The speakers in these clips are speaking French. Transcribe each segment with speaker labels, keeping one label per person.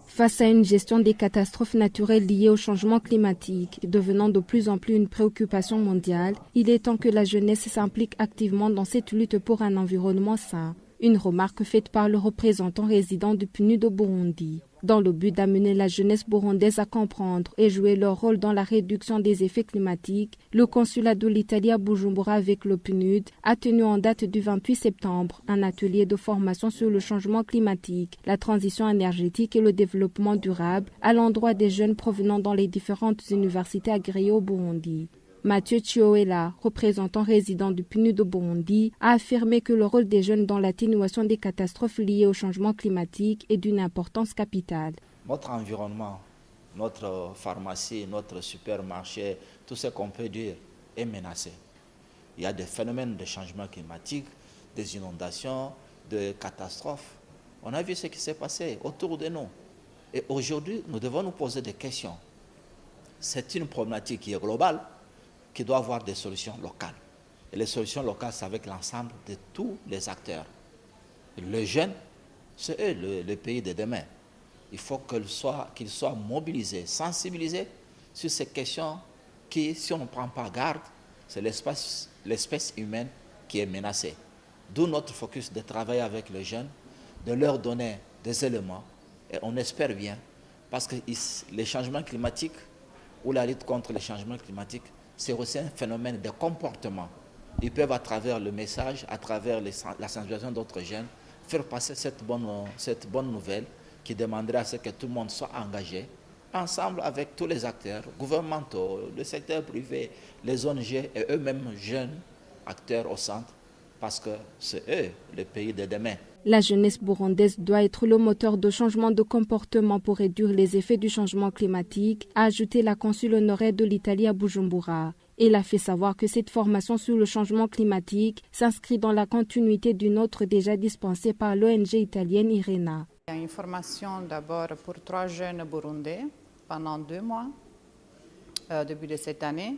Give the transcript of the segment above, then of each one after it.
Speaker 1: Face à une gestion des catastrophes naturelles liées au changement climatique, devenant de plus en plus une préoccupation mondiale, il est temps que la jeunesse s'implique activement dans cette lutte pour un environnement sain. Une remarque faite par le représentant résident du PNUD au Burundi. Dans le but d'amener la jeunesse burundaise à comprendre et jouer leur rôle dans la réduction des effets climatiques, le consulat de l'Italie à Bujumbura avec le PNUD a tenu en date du 28 septembre un atelier de formation sur le changement climatique, la transition énergétique et le développement durable à l'endroit des jeunes provenant dans les différentes universités agréées au Burundi. Mathieu Chioela, représentant résident du PNUD de Burundi, a affirmé que le rôle des jeunes dans l'atténuation des catastrophes liées au changement climatique est d'une importance capitale.
Speaker 2: Notre environnement, notre pharmacie, notre supermarché, tout ce qu'on peut dire est menacé. Il y a des phénomènes de changement climatique, des inondations, des catastrophes. On a vu ce qui s'est passé autour de nous. Et aujourd'hui, nous devons nous poser des questions. C'est une problématique qui est globale, qui doit avoir des solutions locales. Et les solutions locales, c'est avec l'ensemble de tous les acteurs. Les jeunes, c'est eux le pays de demain. Il faut qu'ils soient mobilisés, sensibilisés sur ces questions qui, si on ne prend pas garde, c'est l'espèce humaine qui est menacée. D'où notre focus de travailler avec les jeunes, de leur donner des éléments, et on espère bien, parce que les changements climatiques ou la lutte contre les changements climatiques, c'est aussi un phénomène de comportement. Ils peuvent, à travers le message, à travers la sensibilisation d'autres jeunes, faire passer cette bonne nouvelle qui demanderait à ce que tout le monde soit engagé, ensemble avec tous les acteurs gouvernementaux, le secteur privé, les ONG et eux-mêmes jeunes acteurs au centre, parce que c'est eux le pays de demain.
Speaker 1: La jeunesse burundaise doit être le moteur de changement de comportement pour réduire les effets du changement climatique, a ajouté la consul honoraire de l'Italie à Bujumbura. Elle a fait savoir que cette formation sur le changement climatique s'inscrit dans la continuité d'une autre déjà dispensée par l'ONG italienne IRENA.
Speaker 3: Il y a une formation d'abord pour 3 jeunes burundais pendant 2 mois, début de cette année.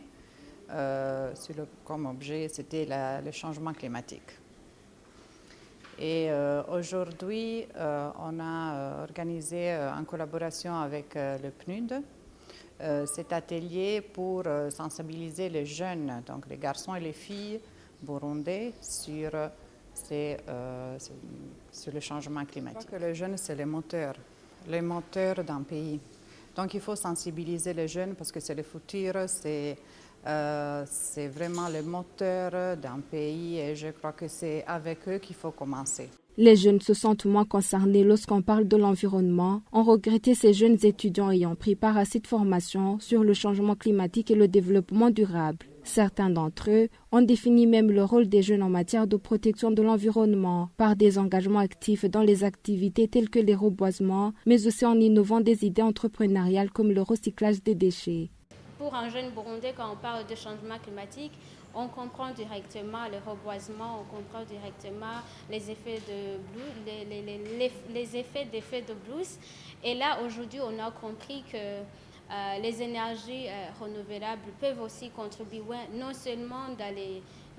Speaker 3: Comme objet, c'était le changement climatique. Et aujourd'hui, on a organisé en collaboration avec le PNUD cet atelier pour sensibiliser les jeunes, donc les garçons et les filles burundais, sur le changement climatique. Je crois que les jeunes, c'est les moteurs d'un pays. Donc il faut sensibiliser les jeunes parce que c'est le futur, c'est vraiment le moteur d'un pays et je crois que c'est avec eux qu'il faut commencer.
Speaker 1: Les jeunes se sentent moins concernés lorsqu'on parle de l'environnement, ont regretté ces jeunes étudiants ayant pris part à cette formation sur le changement climatique et le développement durable. Certains d'entre eux ont défini même le rôle des jeunes en matière de protection de l'environnement par des engagements actifs dans les activités telles que les reboisements, mais aussi en innovant des idées entrepreneuriales comme le recyclage des déchets.
Speaker 4: Pour un jeune burundais, quand on parle de changement climatique, on comprend directement le reboisement, on comprend directement les effets de les effets d'effets de blues. Et là, aujourd'hui, on a compris que les énergies renouvelables peuvent aussi contribuer non seulement dans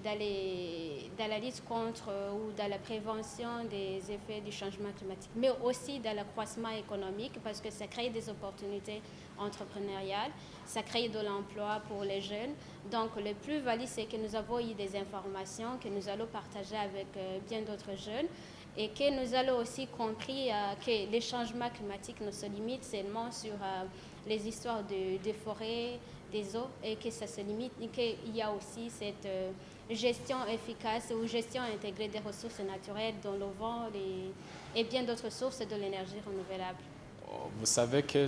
Speaker 4: la lutte contre ou dans la prévention des effets du changement climatique, mais aussi dans l'accroissement économique parce que ça crée des opportunités entrepreneuriales, ça crée de l'emploi pour les jeunes. Donc le plus-value, c'est que nous avons eu des informations que nous allons partager avec bien d'autres jeunes et que nous allons aussi compris que les changements climatiques ne se limitent seulement sur les histoires des forêts, des eaux et que ça se limite et qu'il y a aussi cette gestion efficace ou gestion intégrée des ressources naturelles dont le vent et bien d'autres sources de l'énergie renouvelable.
Speaker 5: Vous savez que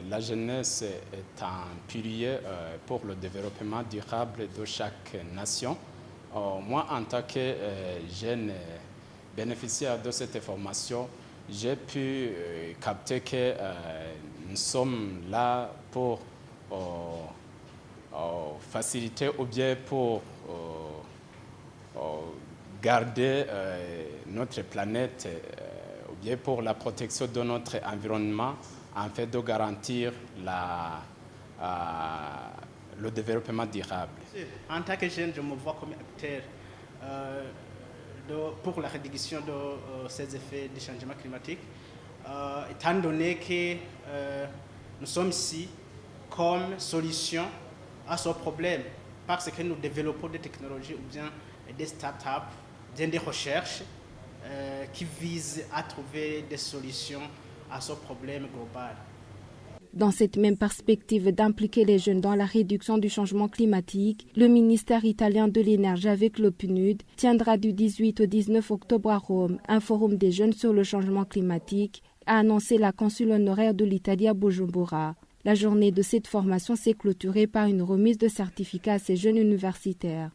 Speaker 5: la jeunesse est un pilier pour le développement durable de chaque nation. Moi, en tant que jeune bénéficiaire de cette formation, j'ai pu capter que nous sommes là pour faciliter ou bien pour garder notre planète ou bien pour la protection de notre environnement en fait de garantir le développement durable.
Speaker 6: En tant que jeune, je me vois comme acteur pour la réduction de ces effets du changement climatique, étant donné que nous sommes ici comme solution à ce problème, parce que nous développons des technologies ou bien des startups, des recherches qui visent à trouver des solutions à ce problème global.
Speaker 1: Dans cette même perspective d'impliquer les jeunes dans la réduction du changement climatique, le ministère italien de l'énergie avec le PNUD tiendra du 18 au 19 octobre à Rome un forum des jeunes sur le changement climatique, a annoncé la consule honoraire de l'Italie à Bujumbura. La journée de cette formation s'est clôturée par une remise de certificats à ces jeunes universitaires.